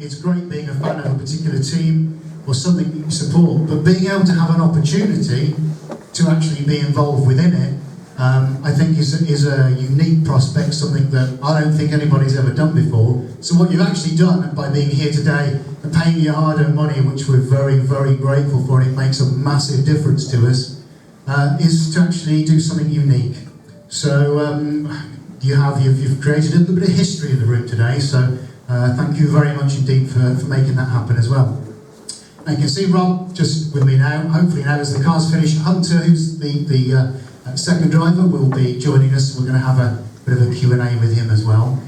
It's great being a fan of a particular team or something that you support, but being able to have an opportunity to actually be involved within it, I think is a unique prospect, something that I don't think anybody's ever done before. So what you've actually done by being here today and paying your hard-earned money, which we're very, very grateful for, and it makes a massive difference to us, is to actually do something unique. So you've created a little bit of history in the room today, so thank you very much indeed for making that happen as well. And you can see Rob just with me now. Hopefully now as the car's finished, Hunter, who's the second driver, will be joining us. We're going to have a bit of a Q&A with him as well.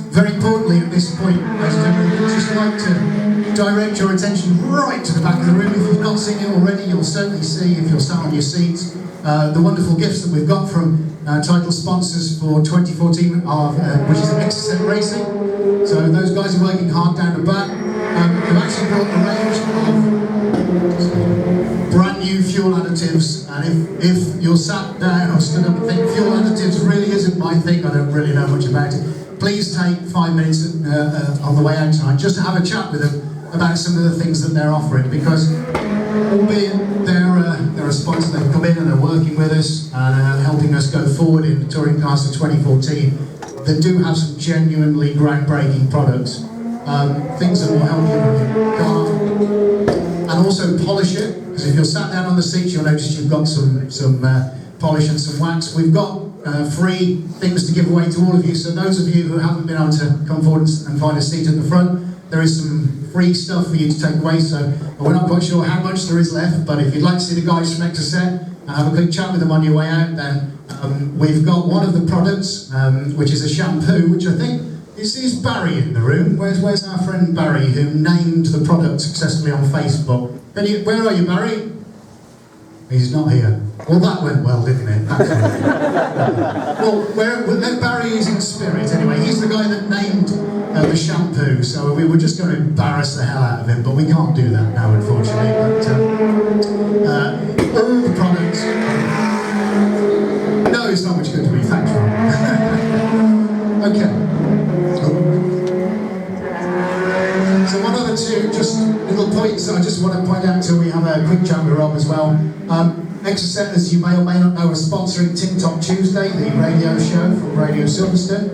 Very importantly at this point, ladies and gentlemen, I'd just like to direct your attention right to the back of the room. If you've not seen it already, you'll certainly see, if you're sat on your seats, the wonderful gifts that we've got from title sponsors for 2014, which is Exocet Racing. So those guys are working hard down the back. We've actually brought a range of brand new fuel additives, and if you're sat down or stood up and think fuel additives really isn't my thing, I don't really know much about it, please take 5 minutes on the way out tonight just to have a chat with them about some of the things that they're offering, because albeit they're a sponsor, they've come in and they're working with us and helping us go forward in the touring cars for 2014, they do have some genuinely groundbreaking products, things that will help you with your car and also polish it, because if you're sat down on the seat you'll notice you've got some polish and some wax. We've got free things to give away to all of you, so those of you who haven't been able to come forward and find a seat at the front, there is some free stuff for you to take away, so we're not quite sure how much there is left, but if you'd like to see the guys from Exocet and have a quick chat with them on your way out, then we've got one of the products, which is a shampoo, which I think is Barry in the room. Where's our friend Barry, who named the product successfully on Facebook? Where are you, Barry? He's not here. Well, that went well, didn't it? Well, Barry is in spirit anyway. He's the guy that named the shampoo, so we were just going to embarrass the hell out of him, but we can't do that now, unfortunately. But all the products... No, it's not much good to me. Thanks, Rob. Okay. So one other two just little points I just want to point out until we have a quick chat with Rob as well. Exocet, as you may or may not know, are sponsoring TikTok Tuesday, the radio show from Radio Silverstone.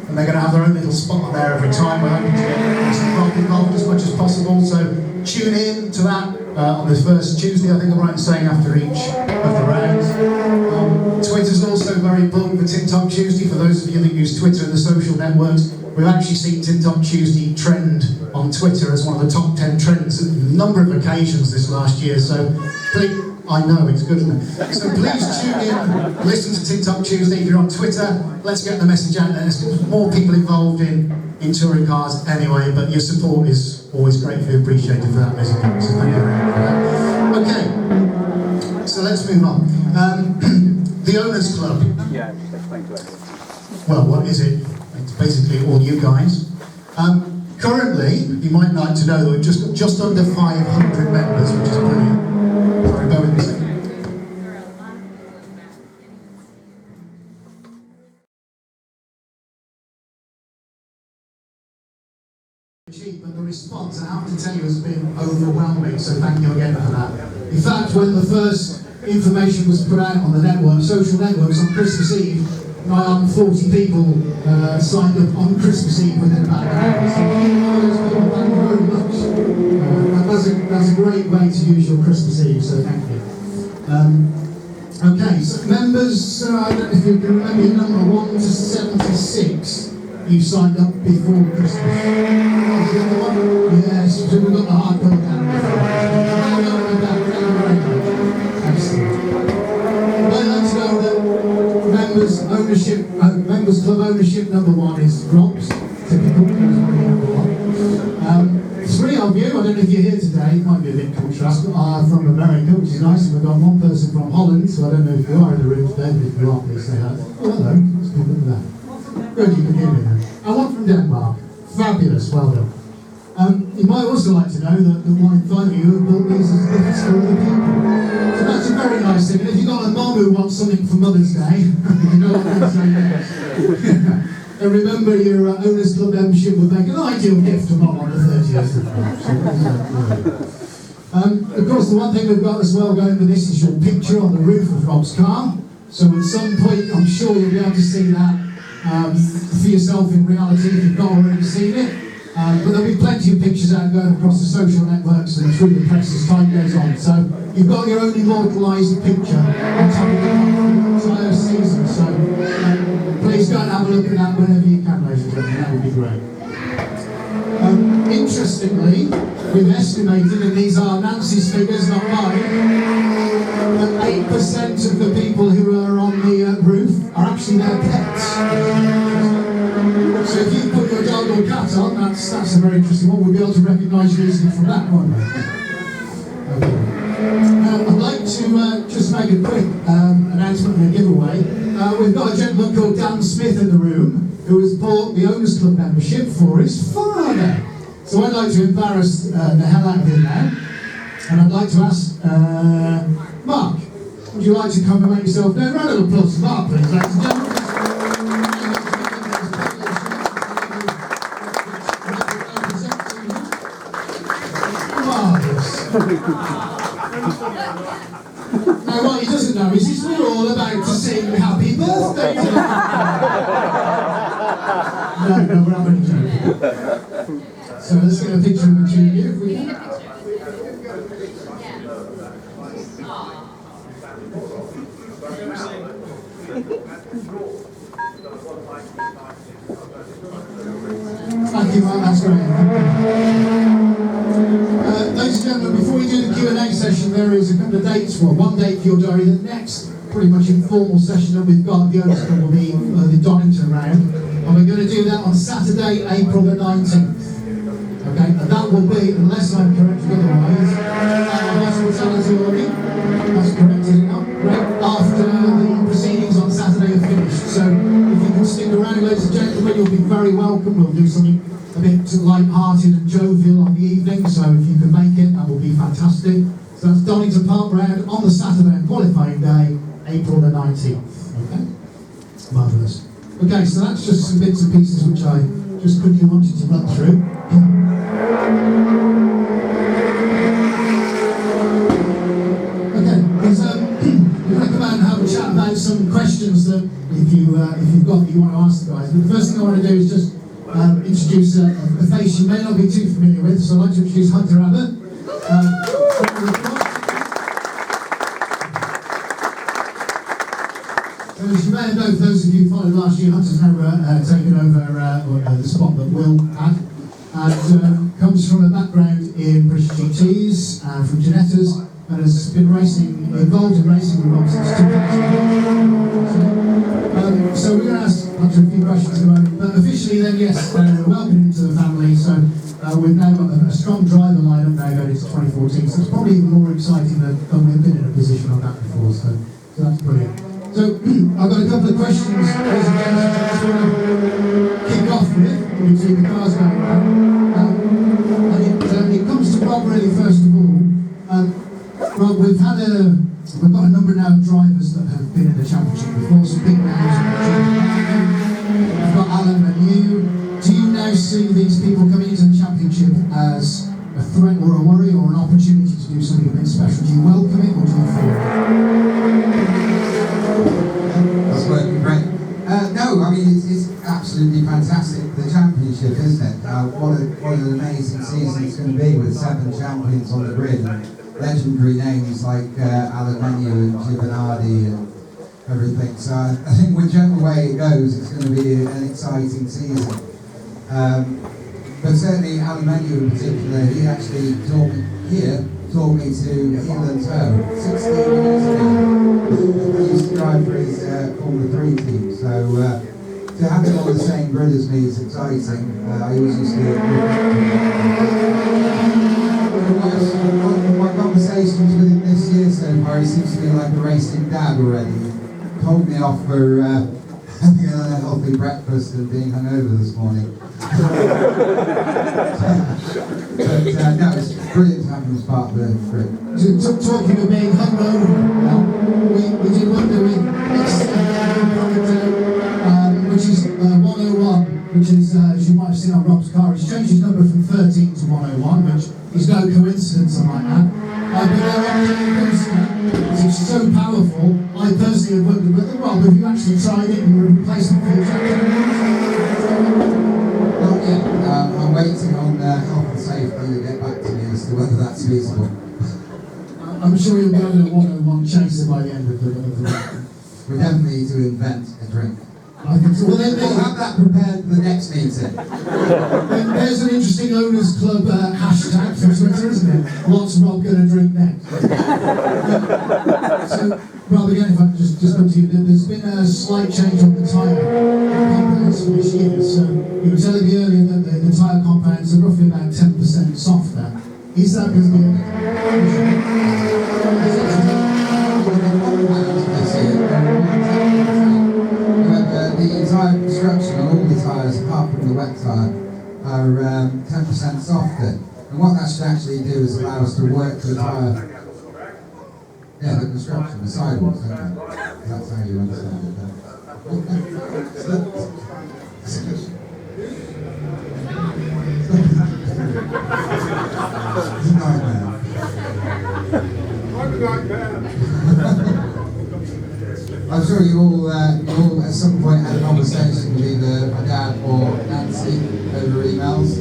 And they're going to have their own little spot on there every time. We're hoping to get Rob involved as much as possible. So tune in to that on the first Tuesday, I think I'm right in saying, after each of the rounds. Twitter's also very important for TikTok Tuesday. For those of you that use Twitter and the social networks, we've actually seen TikTok Tuesday trend on Twitter as one of the top 10 trends on a number of occasions this last year. So please, I know, it's good, isn't it? So please tune in, listen to TikTok Tuesday. If you're on Twitter, let's get the message out there. Let's get more people involved in touring cars anyway, but your support is always greatly appreciated for that message. So thank you very much for that. Okay, so let's move on. The Owners Club. Yeah, just explain to everyone. Well, what is it? It's basically all you guys. Currently, you might like to know that we've just got just under 500 members, which is brilliant. Sorry, bear with me a second. But the response, I have to tell you, has been overwhelming, so thank you again for that. In fact, when the first information was put out on the network, social networks on Christmas Eve, 940 people signed up on Christmas Eve within about an hour. So thank you very much. That's a great way to use your Christmas Eve, so thank you. Okay, so members, I don't know if you can remember your number 1 to 76. You signed up before Christmas. Yes, so we've got the hardcore down there. Excellent. I'd like to know that members club ownership number 1 is Rob's. Typical, number 1. 3 of you, I don't know if you're here today, it might be a bit contrast, are from America, which is nice, and we've got 1 person from Holland, so I don't know if you are in the room today, but if you are, please say hello. Oh, hello, let's go look at that. Good, you can hear me then. I want from Denmark. Fabulous, well done. You might also like to know that 1 in 5 of you have bought these as gifts for other people. So that's a very nice thing. And if you've got a mom who wants something for Mother's Day, you know what I'm saying. And remember, your Owners Club membership would make an ideal gift to Mum on the 30th of March. Of course, the one thing we've got as well going with this is your picture on the roof of Rob's car. So at some point, I'm sure you'll be able to see that for yourself in reality if you've not already seen it. But there'll be plenty of pictures out going across the social networks and through the press as time goes on. So you've got your own immortalised picture on top of the entire season. So please go and have a look at that whenever you can, ladies and gentlemen. That would be great. Interestingly, we've estimated, and these are Nancy's figures, not mine, that 8% of the people who are on the roof are actually their pets. So if you put your dog or cat on, that's a very interesting one. We'll be able to recognise you easily from that one. Okay. I'd like to just make a quick announcement and a giveaway. We've got a gentleman called Dan Smith in the room who has bought the Owners Club membership for his father. So I'd like to embarrass the hell out of him now. And I'd like to ask Mark, would you like to come and make yourself known? Round of applause for Mark, please, ladies and gentlemen. Now what he doesn't know is we're all about to sing happy birthday to him. No, we're having a joke. So let's get a picture of the two of you if we can. Thank you, Mark, that's great. Ladies and gentlemen, before we do the Q&A session, there is a couple of dates for one date for your diary. The next pretty much informal session that we've got, the Owners Club, will be the Donnington round, and we're going to do that on Saturday, April the 19th. Okay, and that will be, unless I'm corrected otherwise, hospitality audit. That's correct, is it not? Right after the proceedings on Saturday are finished. So if you can stick around, ladies and gentlemen, you'll be very welcome. We'll do something a bit light-hearted and jovial on the evening, so if you can make it, that will be fantastic. So that's Donnington Park Round on the Saturday and qualifying day, April the 19th. Okay? Marvellous. Okay, so that's just some bits and pieces which I just quickly wanted to run through. Okay, we're going to come out and have a chat about some questions that if you've got that you want to ask the guys. But the first thing I want to do is just introduce a face you may not be too familiar with, so I'd like to introduce Hunter Abbott. As you may know, for those of you who followed last year, Hunter's now taken over the spot that Will had, and comes from a background in British GTs, from Genettas, and has been involved in racing with Rob since 2000. So we're going to ask Hunter a few questions at the moment, but officially then, yes, we're welcome into the family. So we've now got a strong driver lineup now going into 2014, so it's probably even more exciting than we've been in a position on that before, so that's brilliant. So I've got a couple of questions, ladies and gentlemen, I just want to kick off with between the cars going around. And it comes to Rob really first of all. Rob, we've got a number now of drivers that have been in the championship before, some big names. We've got Alan and you. Do you now see these people coming into the championship as a threat or a worry or an opportunity to do something a bit special? Do you welcome it or do you fear it? That's working great. No, I mean it's absolutely fantastic. The championship, isn't it? What an amazing season it's going to be with 7 champions on the grid and legendary names like Alan Menu and Giovanardi and everything. So I think whichever way it goes, it's going to be an exciting season. But certainly Alan Menu in particular, he actually taught me to heel and toe 16 years ago. I used to drive for his Formula 3 team, so to have him on the same grid as me is exciting. I always used to my conversations with him this year so far, he seems to be like a racing dad already. He told me off for having an unhealthy breakfast and being hungover this morning. But no, it's brilliant to have him as part of the group. Talking of being hungover, we did wonder with which is is 101, which is, as you might have seen on Rob's car, he's changed his number from 13 to 101, which is no coincidence, I might add. But it's so powerful, I personally have wondered, but Rob, have you actually tried it and replacement for your jacket? Not yet. I'm waiting on health and safety to get back to me as to whether that's feasible. I'm sure you'll go to a 101 chaser by the end of the week. We definitely need to invent a drink. I think so. Well, We'll have that prepared for the next meeting. there's an interesting owners club hashtag for Twitter, isn't it? What's Rob going to drink next? So, Rob, again, if I could just come to you, there's been a slight change on the tyre compounds for this year. So you were telling me earlier that the tyre compounds are roughly about 10% softer. Is that going to be the entire construction on all the tyres, apart from the wet tyre, are 10% softer. And what that should actually do is allow us to work the tyre. Yeah, the construction, the sidewalks, okay. That's how you understand it. It's a nightmare. I'm sure you all at some point had a conversation with either my dad or Nancy over emails.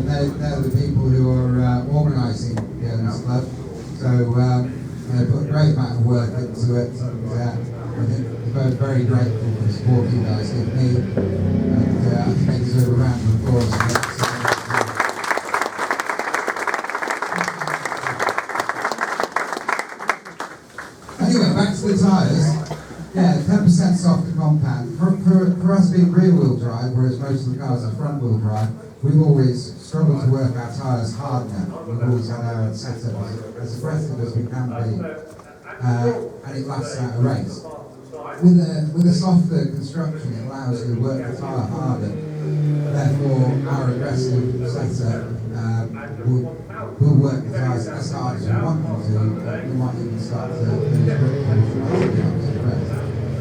They're the people who are organising the Owners Club. So they put a great amount of work into it, and I think we're very grateful for the support you guys give me. And I think they deserve a round of applause. Anyway, back to the tyres. Yeah, 10% softer compound. For us being rear-wheel drive, whereas most of the cars are front-wheel drive, we've always struggled to work our tyres hard now. We've always had our setup as aggressive as we can be, and it lasts out a race. With a softer construction, it allows you to work the tyre harder. Therefore, our aggressive setup will work the tyres as hard as we want them to. We might even start to lose grip.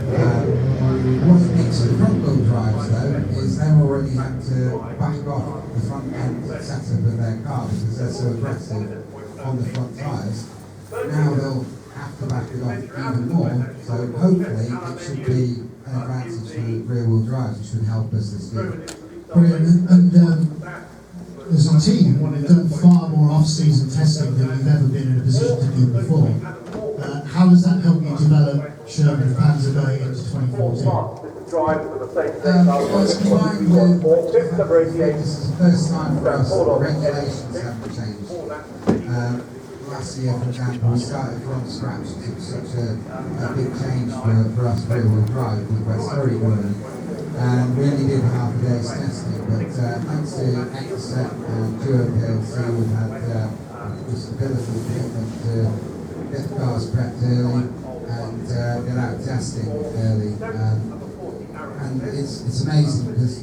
What it makes the front wheel drives though is they've already had to back off the front end setup of their car because they're so aggressive on the front tyres. Now they'll have to back it off even more, so hopefully it should be an advantage for rear wheel drives, which should help us this year. Brilliant. And as a team, we've done far more off-season testing than we've ever been in a position to do before. How has that helped you develop Sherman plans are going into 2014? Well, it's combined with this is the first time for us the regulations haven't changed. Last year, for example, we started from scratch. It was such a big change for us rear-wheel drive with West Surrey running. And we only did half a day's testing, but thanks to Exeter and Duo PLC, we've had the stability commitment to get the cars prepped early and get out testing early. And it's amazing because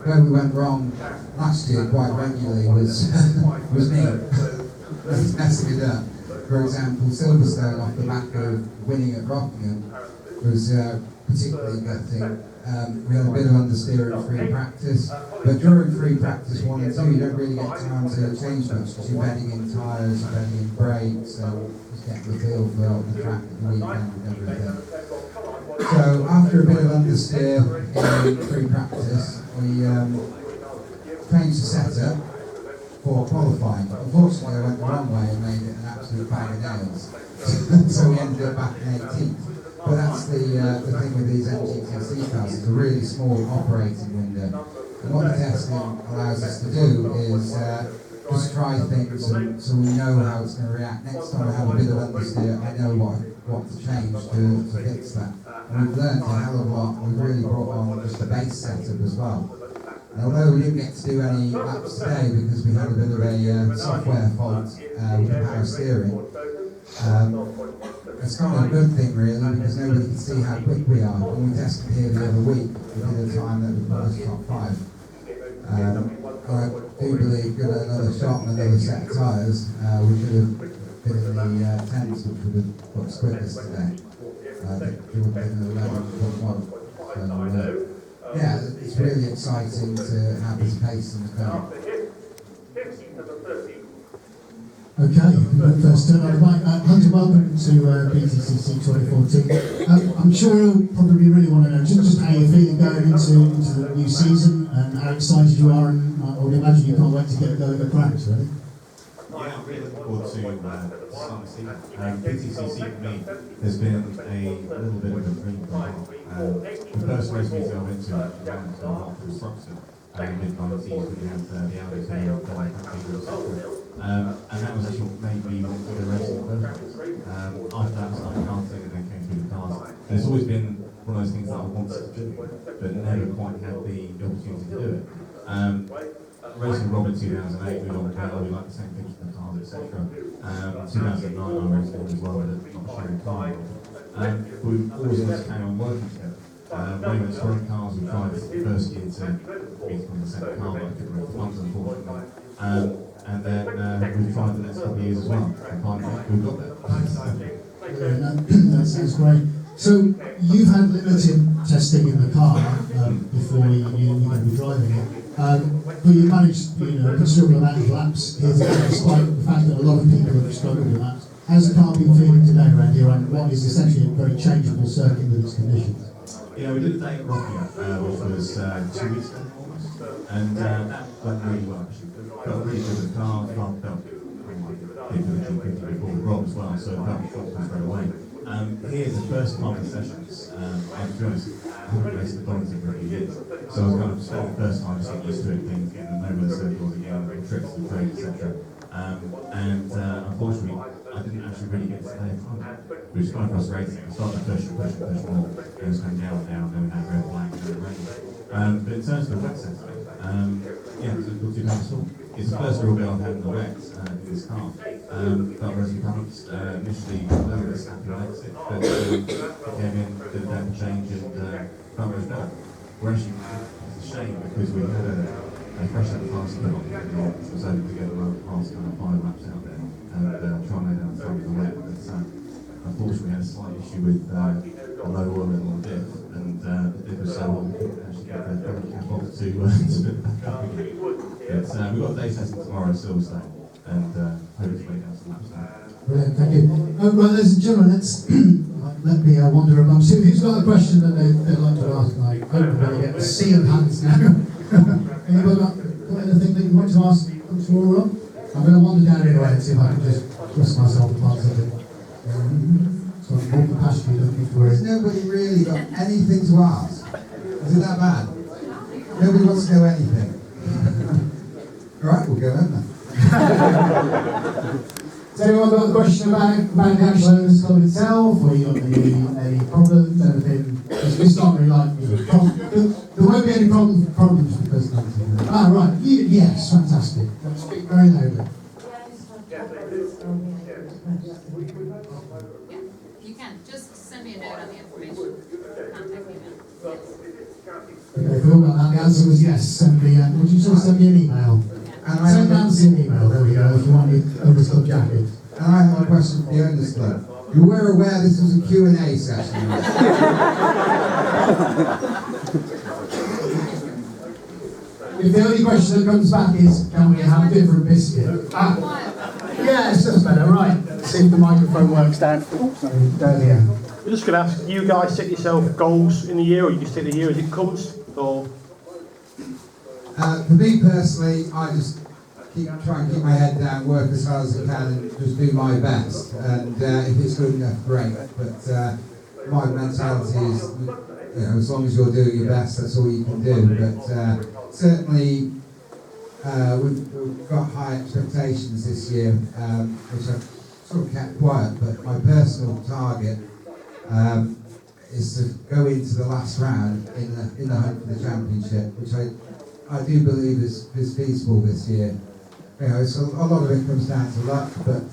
where we went wrong last year quite regularly was me. Messing it up. For example, Silverstone off the back of winning at Rockingham was particularly gutting. We had a bit of understeer at free practice, but during free practice 1 and 2 you don't really get time to change much because you're bedding in tyres, you're bedding in brakes, so just getting the feel for the track at the weekend and everything. So after a bit of understeer in free practice, we changed the setup for qualifying. Unfortunately, I went the wrong way and made it an absolute bag of nails. So we ended up back in 18th. But that's the thing with these BTCC cars, it's a really small operating window. And what the testing allows us to do is just try things so we know how it's going to react. Next time I have a bit of understeer, I know what to change to fix that. And we've learned a hell of a lot. We've really brought on just the base setup as well. And although we didn't get to do any laps today because we had a bit of a software fault with the power steering, it's kind of a good thing really because nobody can see how quick we are. When we tested here the other week, we did a time that would put us top 5. I do believe given another shot and another set of tyres, we could have been in the 10s, which would have put us quickest today. I think we would have been in 11.1. So, it's really exciting to have this pace in the car. Okay, first turn on the bike. Hunter, welcome to BTCC 2014. I'm sure you'll probably really want to know just how you're feeling going into the new season and how excited you are, and I would imagine you can't wait to get going at Cracks, really. Yeah, I'm really looking forward to start the season. BTCC for me has been a little bit of a dream for me. The first race meeting I went to was Stockton, mid-90s, when we had the Audis there, etc. And that was actually what made me want to go racing in the first place. After that, I started karting and then came through the cars. And it's always been one of those things that I wanted to do, but never quite had the opportunity to do it. Racing Rob in 2008, we got together, we liked the same things from the cars, etc. 2009, I raced Rob as well, but not sharing car. We always just carry on working together. When we went touring cars, we tried the first year to meet on the same car, but I couldn't really funds, unfortunately. And then we've tried the next couple of years as well, and finally we've got there. That sounds great. So you've had limited testing in the car before you knew you were going to be driving it, but you managed a considerable amount of laps here today, despite the fact that a lot of people have struggled with that. How's the car been feeling today around here, and what is essentially a very changeable circuit with its conditions? Yeah, we did a day at Rocky, which was 2 weeks ago almost, and that went really well actually. Felt really good with the car, felt before Rob as well, so it felt confident straight away. Here's the first time in sessions, and to be honest, I haven't raced at Donnington for a few years, so I was kind of spending the first time just getting used to it, things, getting to know where the circuit was again, tricks to the trade, etc. Unfortunately, I didn't actually really get to stay in front. We was kind of frustrating. We started pushing more, and it was coming down, and then we had red flag and then rain. But in terms of the wet setting, yeah, it's not too bad at all. It's the first real go I've had in the wet in this car. Felt rosy pants, initially a little bit snappy on exit, but came in, did a damp change, and felt really better. We're actually, it's a shame because we had a fresh set of parts put on, which was able to get the last kind of 5 laps out there and try and lay down the front of the wet. But unfortunately, we had a slight issue with a low oil level on the diff, and the diff was so old we couldn't actually get the double cap off to put it back up again. But we've got a day testing tomorrow at Silverstone, and hopefully to make out some laps now. Brilliant, thank you. Right, ladies and gentlemen, let's let me wander amongst you. Who's got a question that they'd like to ask? I hope we're going to get a sea of hands now. Anybody got anything that you want to ask Rob? I'm going to wander down anyway and see if I can just twist myself apart something. So I'm more capacity, you don't need to worry. Has nobody really got anything to ask? Is it that bad? Nobody wants to know anything. Alright, we'll go home then. Has anyone got a question about the actual owners club itself, or you got any problems, anything? It's not really like there won't be any problems because nothing. Ah, right. Yes, fantastic. Speak very loudly. You can just send me a note on the information. Contact me now. Okay, we all got that. The answer was yes. Send me. Would you just send me an email? And Send Nancy an email. There we go. If you want the owners club jacket. And I have a question for the owners club. You were aware this was a Q&A session. If the only question that comes back is, can we have different biscuit? Yes, that's better. Right. Let's see if the microphone works down. Down here. We're just going to ask, you guys set yourself goals in the year, or you just take the year as it comes? Or For me personally, I just try and keep my head down, work as hard as I can, and just do my best. And if it's good enough, great. But my mentality is, as long as you're doing your best, that's all you can do. But certainly, we've got high expectations this year, which I've sort of kept quiet. But my personal target is to go into the last round in the hunt for the championship, which I do believe is feasible this year. So a lot of it comes down to luck, but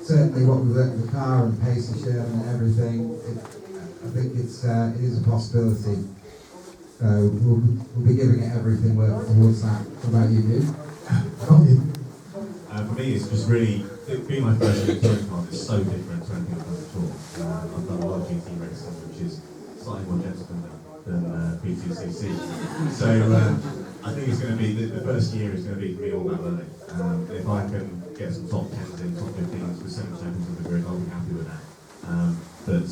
certainly what we've learned with the car and pace of Sherman and everything, I think it is a possibility. So we'll be giving it everything towards that. What about you, dude? For me, it's just really, being my first year touring car is so different to anything I've done before. I've done a lot of GT racing, which is slightly more gentleman than BTCC. So I think it's going to be, the first year is going to be for me all about learning. If I can get some top 10s in, top 15s with 7 champions on the grid, I'll be happy with that. But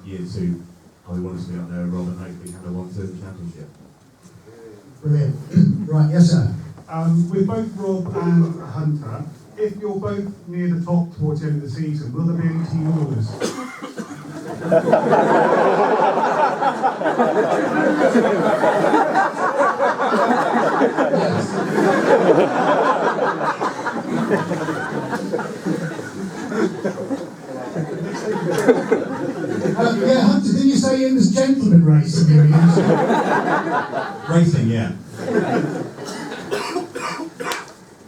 year 2, I want us to be up there, Rob, and hopefully have a 1-2 championship. Brilliant. Right, yes sir. With both Rob and Hunter, if you're both near the top towards the end of the season, will there be any team orders? Yeah, Hunter, didn't you say in this gentleman racing you used? Racing, yeah.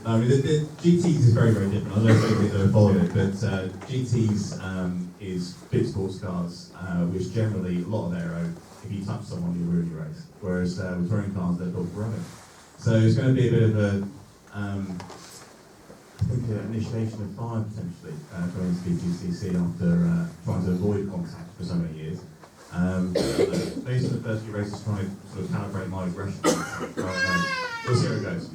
I mean, the GTs is very, very different. I don't know if anybody's ever followed it, but GTs is big sports cars, which generally, a lot of aero, if you touch someone, you ruin your race. Whereas with touring cars, they're built for running. So it's going to be a bit of a, I think, an initiation of fire potentially going into BTCC after trying to avoid contact for so many years. These are the first few races trying to sort of calibrate my aggression. We'll see how it goes.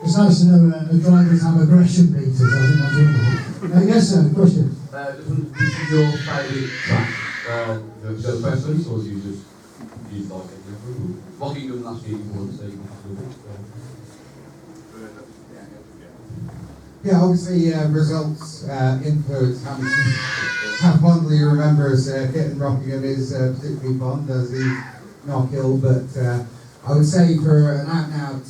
It's nice to know drivers have aggression meters, I think that's wonderful. Yes sir, question. This is your favourite track? The first race, or do you just like it? What have you done last year you want to say? Yeah, obviously results influence how fondly you remember us. Getting Rockingham is particularly fond, as he's not ill, but I would say for an out-and-out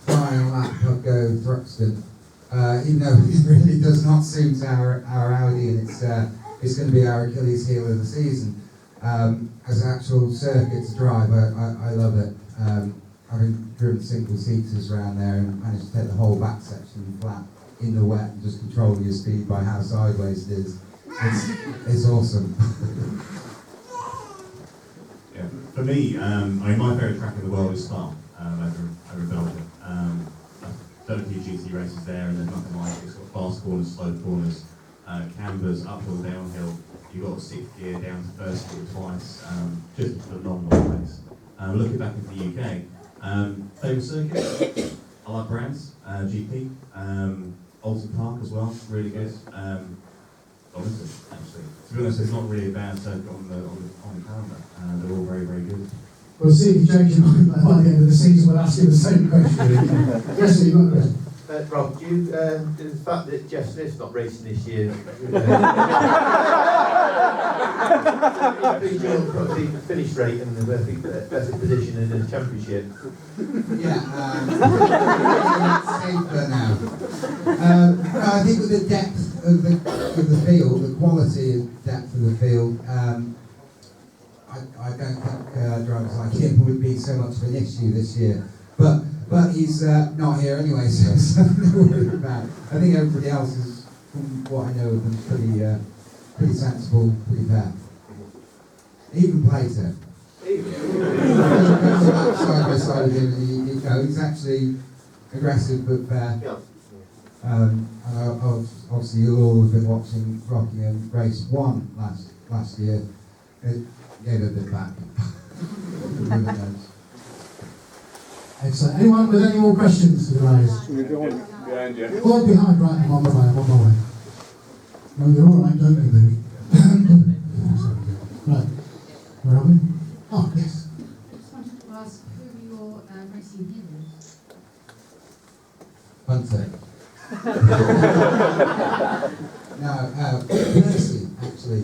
flying lap, I'd go Thruxton. Even though it really does not suit our Audi, and it's going to be our Achilles heel of the season. As an actual circuit to drive, I love it. Having driven single-seaters around there and managed to take the whole back section flat in the wet and just control your speed by how sideways it is, it's awesome. Yeah, for me, I mean, my favourite track in the world is Spa, over in Belgium. I've done a few GT races there, and there's nothing like it. It's got fast corners, slow corners, cambers, uphill, downhill. You've got 6th gear down to 1st gear twice. Just a phenomenal place. Looking back at the UK, favourite circuit, I like Brands, GP, Alton Park as well, really good. Donnington, actually. To be honest, there's not really a bad circuit on the calendar. They're all very, very good. We'll see if you change your mind by the end of the season. We'll ask you the same question. Yes sir, you've got a question. Rob, do you, the fact that Jeff Smith's not racing this year, increase your probably finish rate and the better position in the championship? Yeah, safer now. I think with the depth of the field, the quality and depth of the field, I don't think drivers like him would be so much of an issue this year. But he's not here anyway, so there's nothing to worry about. I think everybody else is, from what I know of them, pretty sensible, pretty fair. Even Plato. Side by side with him, he's actually aggressive but fair. And obviously you'll all have been watching Rockingham race 1 last year. It gave a bit back. Excellent. Anyone with any more questions for the guys? Behind you. All behind, right, I'm on my way, I'm on my way. No, you're alright, don't you, baby? Right, where are we? Oh, yes. I just wanted to ask who your racing heroes? Hunter. No, Percy, actually.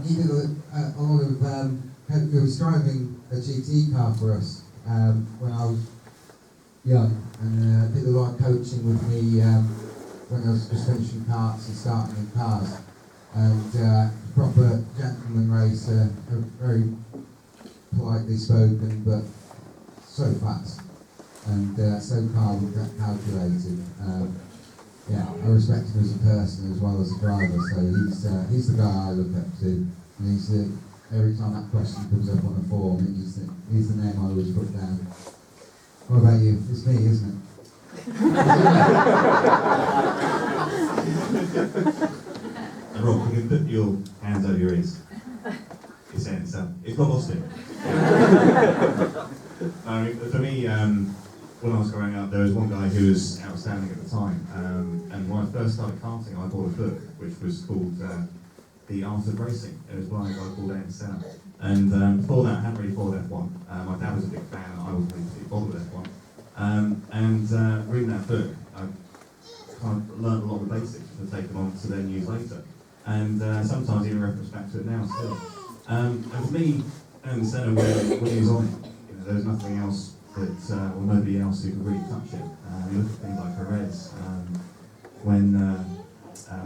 He did a lot of, he was driving a GT car for us when I was young, and did a lot of coaching with me when I was just finishing karts and starting in cars. And proper gentleman racer, very politely spoken, but so fast and so calm and calculated. Yeah, I respect him as a person as well as a driver, so he's the guy I look up to, and he's every time that question comes up on a form, he's the name I always put down. What about you? It's me, isn't it? And Rob, you can put your hands over your ears. Is It's got lost it. I mean, for me, when I was growing up, there was one guy who was outstanding at the time, and when I first started karting, I bought a book which was called The Art of Racing. It was by a guy called Ian Senna. And before that, I hadn't really followed F1. My dad was a big fan, and I wasn't really bothered with F1. And reading that book, I kind of learned a lot of the basics, which I've taken on to then use later. And sometimes even reference back to it now still. And for me, and Senna, when he was on it, there was nothing else that, or nobody else who could really touch it. You look at things like Perez, when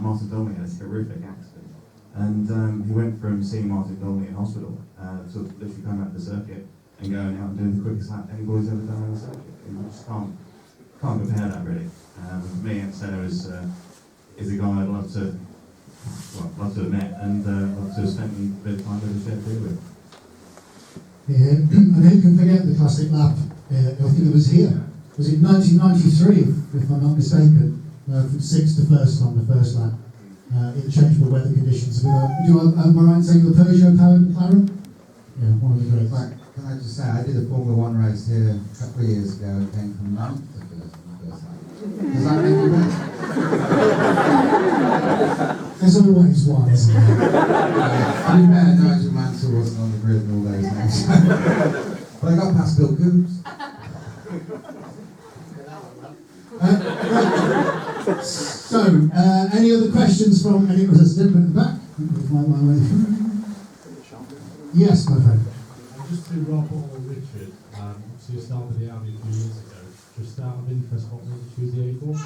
Martin Dolny had a horrific accident, and he went from seeing Martin Dolny in hospital to literally coming back to the circuit and going out and doing the quickest lap anybody's ever done on the circuit. You just can't compare that really. For me, Senna is a guy I'd love to have met and love to have spent a bit of time with and shared beer with. Yeah, and who can forget the classic lap? I think it was here. Was it 1993, if I'm not mistaken? From 6th to 1st on the first lap. In changeable weather conditions. Am I right in saying the Peugeot powered McLaren? Yeah, one of the great. Can I just say, I did a Formula 1 race here a couple of years ago and came from 9th to 1st on the first lap. Does that make you better? There's always one, isn't there? I mean, better, Nigel Mansell wasn't on the grid and all those things. But I got past Bill Coombs. So, any other questions from any of us? Gentleman in the back? My way through. Yes, my friend. Just to Rob or Richard, so you started the Audi a few years ago. Just out of interest, what made you choose the A4?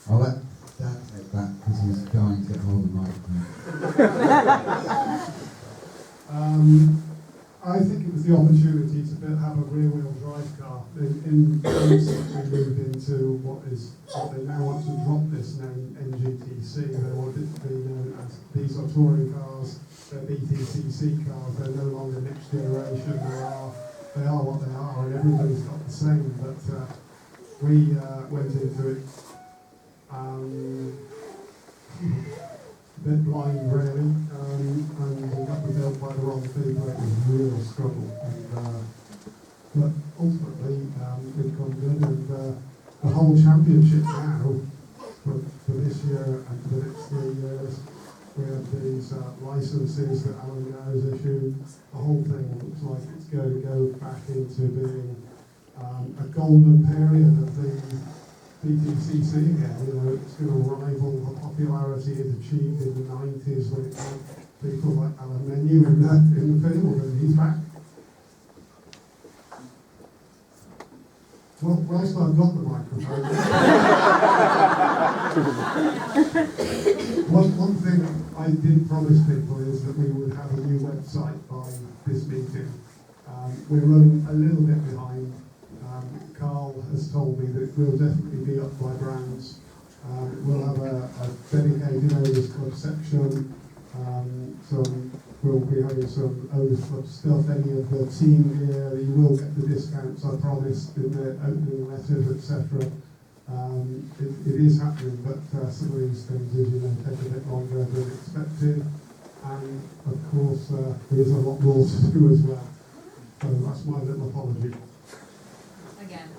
I'll let Dad take that because he's dying to get hold of the microphone. I think it was the opportunity to have a rear-wheel drive car. In we moved into what they now want to drop this name NGTC. They want it to be known as, these are touring cars, they're BTCC cars, they're no longer next generation, they are what they are, and everybody's got the same. But we went into it a bit blind really, and we got rebuilt by the wrong people. It was a real struggle, but ultimately it's gone good, and the whole championship now for this year and for the next 3 years, we have these licenses that Alan Gow's issued. The whole thing looks like it's going to go back into being a golden period of the BTCC again. You know, it's going to rival the popularity it achieved in the 90s when it had people like Alan Menu in the field, and he's back. Well, whilst I've got the microphone, one thing I did promise people is that we would have a new website by this meeting. We're running a little bit behind. Carl has told me that we'll definitely be up by brands. We'll have a dedicated Owners Club section. We'll be having some Owners Club stuff, any of the team gear. You will get the discounts I promised in the opening letters, etc. It is happening, but some of these things, as you know, take a bit longer than expected. And of course, there is a lot more to do as well. So that's my little apology. Again.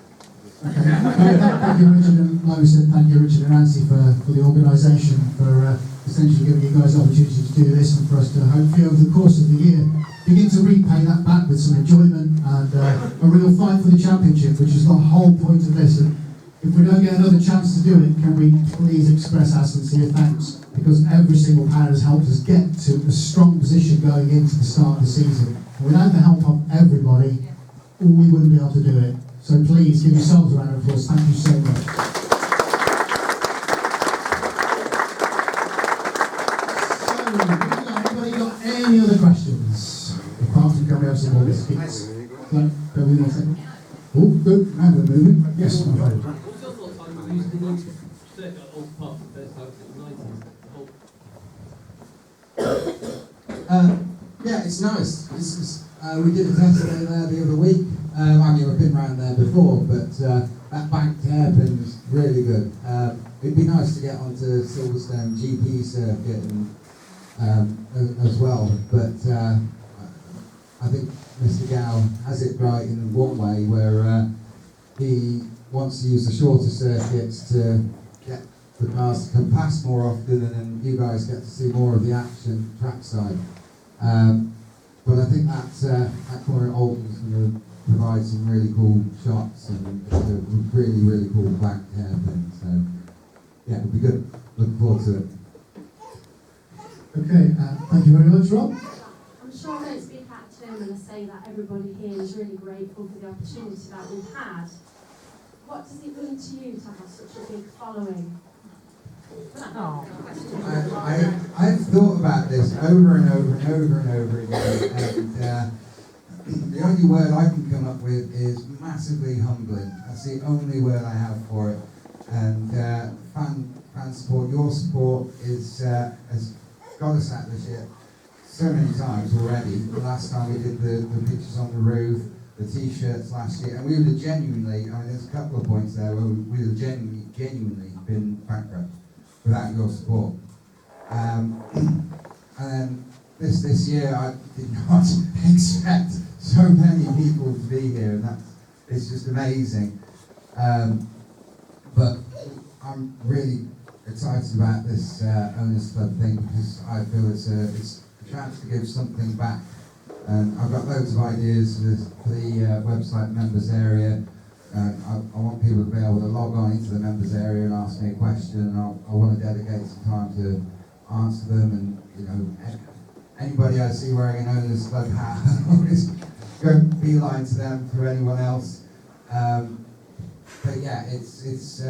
Okay. Thank you, Richard, and like we said, thank you, Richard and Nancy, for the organisation, for essentially giving you guys the opportunity to do this, and for us to hopefully over the course of the year begin to repay that back with some enjoyment and a real fight for the championship, which is the whole point of this. And if we don't get another chance to do it, can we please express our sincere thanks, because every single pound has helped us get to a strong position going into the start of the season. And without the help of everybody, we wouldn't be able to do it. So please give yourselves a round of applause. Thank you so much. So, anybody got any other questions? Apart from can we have some more biscuits? No, go with 1 second. Oh, good. Now we're moving. Yes, my friend. What's your thoughts on using the new circuit old part of the first time in the 90s? Yeah, it's nice. We did a test day there the other week. I mean, I've been around there before, but that banked hairpin was really good. It'd be nice to get onto Silverstone GP circuit and as well. But I think Mr. Gow has it right in one way where he wants to use the shorter circuits to get the cars to come past more often, and then you guys get to see more of the action trackside. But I think that corner at Alton is going to provide some really cool shots and it's a really, really cool back hairpin. So yeah, it'll be good. Looking forward to it. Okay, thank you very much, Rob. I'm sure I don't speak out to him when I say that everybody here is really grateful for the opportunity that we've had. What does it mean to you to have such a big following? I've thought about this over and over and over and over again, and the only word I can come up with is massively humbling. That's the only word I have for it. And fan support, your support has got us at this shit so many times already. The last time we did the pictures on the roof, the t-shirts last year, and we would have genuinely, I mean there's a couple of points there where we would have genuinely been bankrupt without your support. And then this year I did not expect so many people to be here, and it's just amazing. But I'm really excited about this Owners Club thing because I feel it's a chance to give something back. And I've got loads of ideas for the website members area. I want people to be able to log on into the members area and ask me a question. I want to dedicate some time to answer them, and you know, anybody I see wearing an Owners Club hat, I always go beeline to them for anyone else. But yeah, it's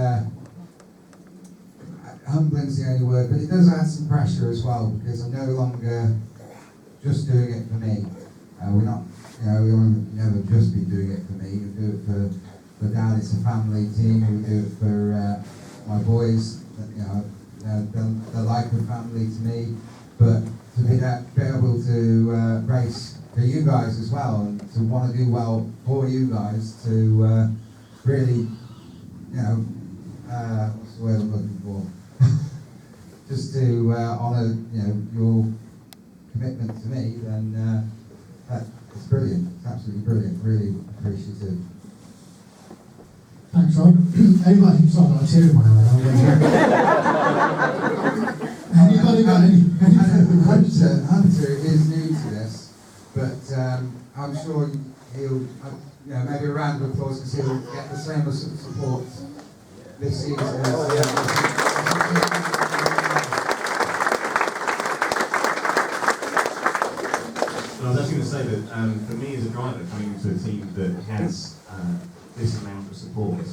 humbling's the only word, but it does add some pressure as well because I'm no longer just doing it for me. We're not, you know, we won't never just be doing it for me. We do it for Dad. It's a family team. We do it for my boys. You know, they're like a family to me. But to be able to race for you guys as well, and to want to do well for you guys, to really, you know, what's the word I'm looking for? Just to honour, you know, your commitment to me, then it's brilliant. It's absolutely brilliant. Really appreciative. Thanks, Rob. Anybody who's not like tearing one out? Anybody got any? Hunter is new to this, but I'm sure he'll, you know, maybe a round of applause because he'll get the same support this season as. I was actually going to say that for me as a driver coming into a team that has this amount of support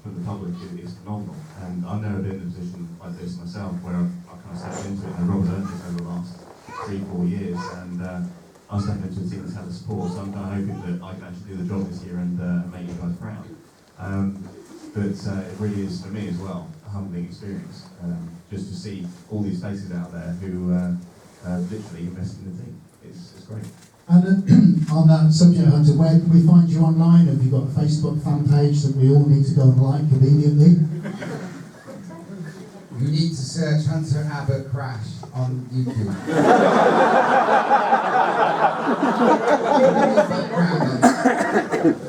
from the public is phenomenal, and I've never been in a position like this myself where I kind of stepped into it, and Rob learned this over the last 3-4 years, and I was stepping into a team that's had the support, so I'm kind of hoping that I can actually do the job this year and make you guys proud. But it really is for me as well a humbling experience, just to see all these faces out there who literally invested in the team. It's great. And on that subject, Hunter, where can we find you online? Have you got a Facebook fan page that we all need to go and like immediately? You need to search Hunter Abbott Crash on YouTube.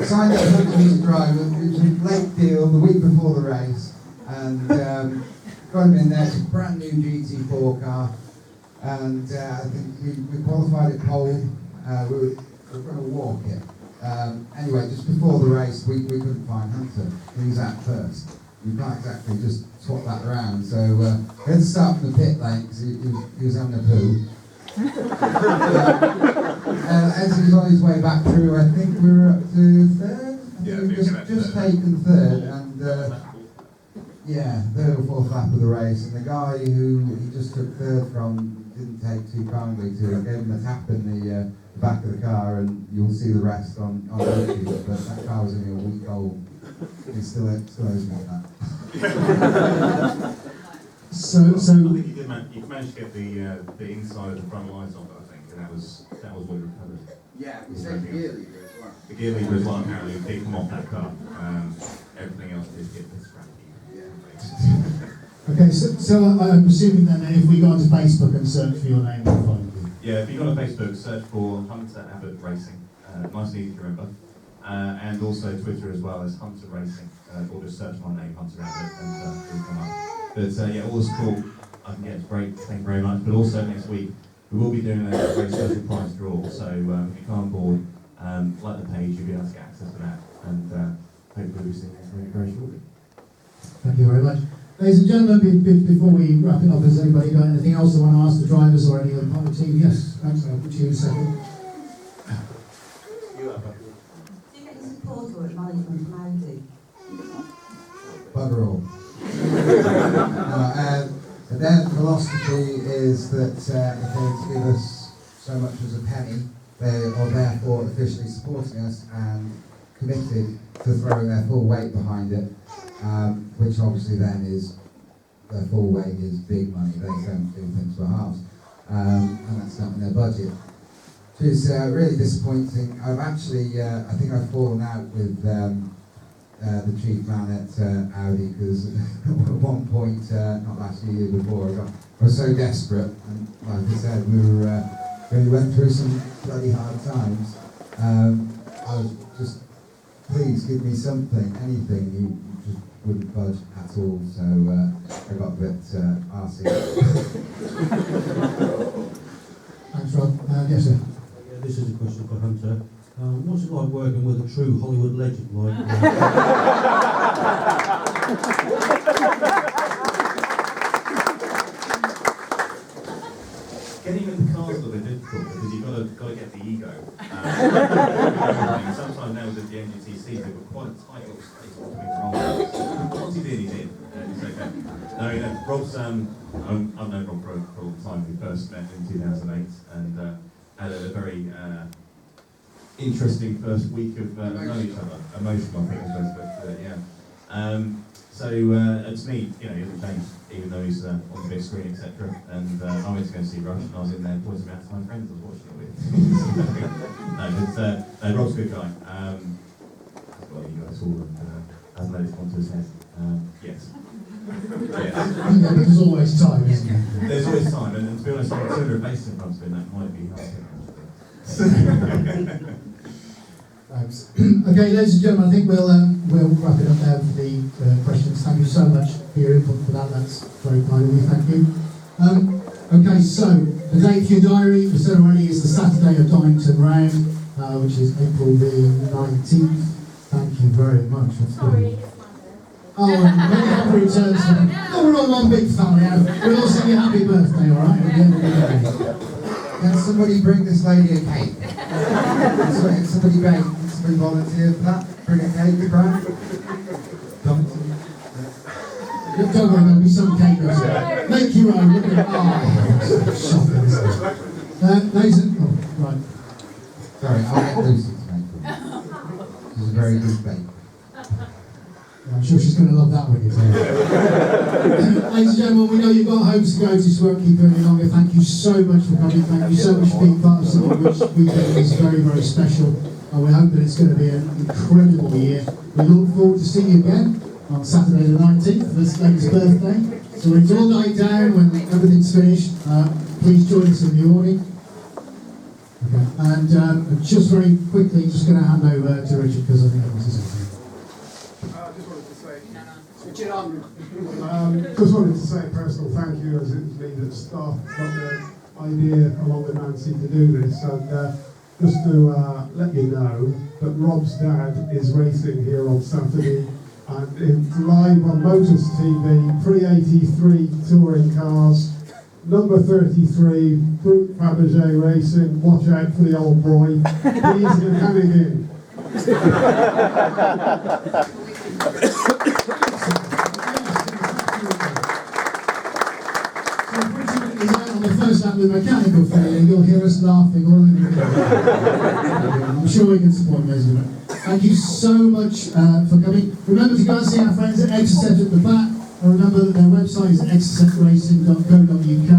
Signed up Hunter Music Drive, which was a late deal the week before the race, and got him in there. It's a brand new GT4 car. And I think we qualified at pole. We were going to walk it. Anyway, just before the race, we couldn't find Hunter. He was out first. We can't exactly just swap that around. So we had to start from the pit lane because he was having a poo. As he was on his way back through, I think we were up to third. Yeah, we just taken third, and yeah, third or fourth lap of the race. And the guy who he just took third from didn't take too kindly to it. Gave him a tap in the back of the car, and you'll see the rest on YouTube. But that car was only a week old. He still owes me that. So I think you managed to get the inside of the front lights off it, I think, and that was what we recovered. Yeah, we said the gear leader as well. The gear leader as well, apparently, did come off that car. Everything else did get this scrappy. Yeah. Okay, so I'm assuming then that if we go onto Facebook and search for your name, we'll find you. Yeah, if you go on Facebook, search for Hunter Abbott Racing. Nice and easy to remember. And also Twitter as well as Hunter Racing. Or just search my name, Hunter Abbott, and it'll come up. But yeah, all the support I can get is great. Thank you very much. But also next week, we will be doing a very special prize draw. So if you come on board, like the page, you'll be able to get access to that. And hopefully we'll see you very, very shortly. Thank you very much. Ladies and gentlemen, before we wrap it up, has anybody got anything else they want to ask the drivers or any other part of the team? Yes, thanks. I'll put you in a second. Do you get any support or acknowledgement from Audi? Bugger all. Their philosophy is that if they give us so much as a penny, they are therefore officially supporting us and committed to throwing their full weight behind it, which obviously then is, their full weight is big money. They don't do things for halves, and that's not in their budget, which is really disappointing. I've actually, I think I've fallen out with the chief man at Audi, because at one point, not last year, year before, I was so desperate, and like I said, we went through some bloody hard times. I was just, please give me something, anything. He just wouldn't budge at all, so I got a bit arsey. Thanks, Rob. Yes, sir. Yeah, this is a question for Hunter. What's it like working with a true Hollywood legend like Getting in the car's a little bit difficult because you've got to get the ego. Sometimes now with the BTCC, they've got quite a tight little space between roles. Once he did. It's okay. No, Rob's, I've known Rob for a long time. We first met in 2008 and had a very interesting first week of knowing each other. Emotional, I think, but yeah. So to me, he hasn't changed, even though he's on the big screen, etc. And I went to go see Rush, and I was in there pointing out to my friends I was watching it with. No, Rob's a good guy. Well, you guys all has loads onto his head. Yes. Yeah, but there's always time, isn't there? There's always time, and to be honest, if I had bass in front of him, that might be hard. Thanks. Okay, ladies and gentlemen, I think we'll wrap it up there for the questions. Thank you so much for your input for that. That's very kind of you. Thank you. Okay, so the date for your diary, we said already, is the Saturday of Donnington round, which is April the 19th. Thank you very much. Sorry. Oh, many happy returns. Oh, we're all one big family. We'll all sing you happy birthday, all right? At the end of the day. Can somebody bring this lady a cake? Somebody volunteer for that? Bring a cake, Brian? Don't worry, there'll be some cake there. Make your own. Look at it. Oh, shocking, isn't it? Ladies and... Oh, right. Sorry, I'll get Lucy to make it. She's a very good baker. I'm sure she's going to love that when you tell her. Ladies and gentlemen, we know you've got homes to go to, so we won't keep you any longer. Thank you so much for coming. Thank you so much for being part of something which we think is very, very special. And we hope that it's going to be an incredible year. We look forward to seeing you again on Saturday the 19th for this lady's birthday. So when it's all died down, when everything's finished, please join us in the awning. Okay. And just very quickly, just going to hand over to Richard because I think that was his idea. Just wanted to say a personal thank you, as it was me that got the idea along with Nancy to do this, and just to let you know that Rob's dad is racing here on Saturday, and it's live on Motors TV, pre-83 touring cars, number 33, Brute Fabergé Racing. Watch out for the old boy, he's mechanic in. On the first lap with mechanical failure, you'll hear us laughing all over the I'm sure we can support those of it. Thank you so much for coming. Remember to go and see our friends at Exocet at the back, and remember that their website is exocetracing.co.uk.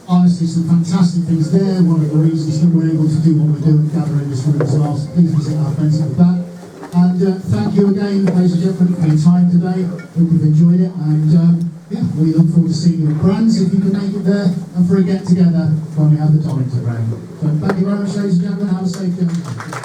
Honestly, some fantastic things there. One of the reasons that we're able to do what we're doing, gather in this room as well. So please visit our friends at the back. And thank you again, ladies and gentlemen, for your time today. Hope you've enjoyed it. And yeah, we look forward to seeing you at Brands if you can make it there, and for a get-together when we have the Donnington round. So thank you very much, ladies and gentlemen. Have a safe journey.